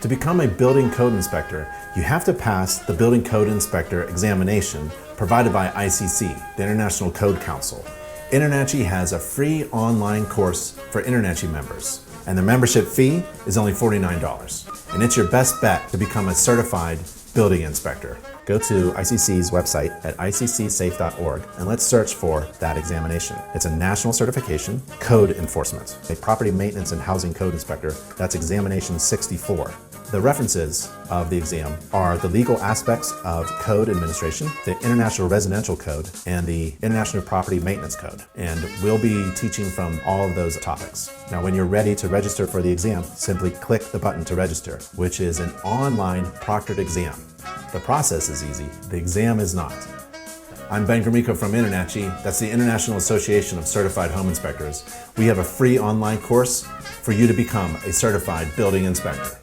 To become a building code inspector, you have to pass the Building Code Inspector examination provided by ICC, the International Code Council. InterNACHI has a free online course for InterNACHI members, and the membership fee is only $49. And it's your best bet to become a certified building inspector. Go to ICC's website at iccsafe.org and let's search for that examination. It's a national certification, code enforcement, a property maintenance and housing code inspector. That's examination 64. The references of the exam are the legal aspects of code administration, the International Residential Code, and the International Property Maintenance Code. And we'll be teaching from all of those topics. Now, when you're ready to register for the exam, simply click the button to register, which is an online proctored exam. The process is easy, the exam is not. I'm Ben Gromyko from InterNACHI. That's the International Association of Certified Home Inspectors. We have a free online course for you to become a certified building inspector.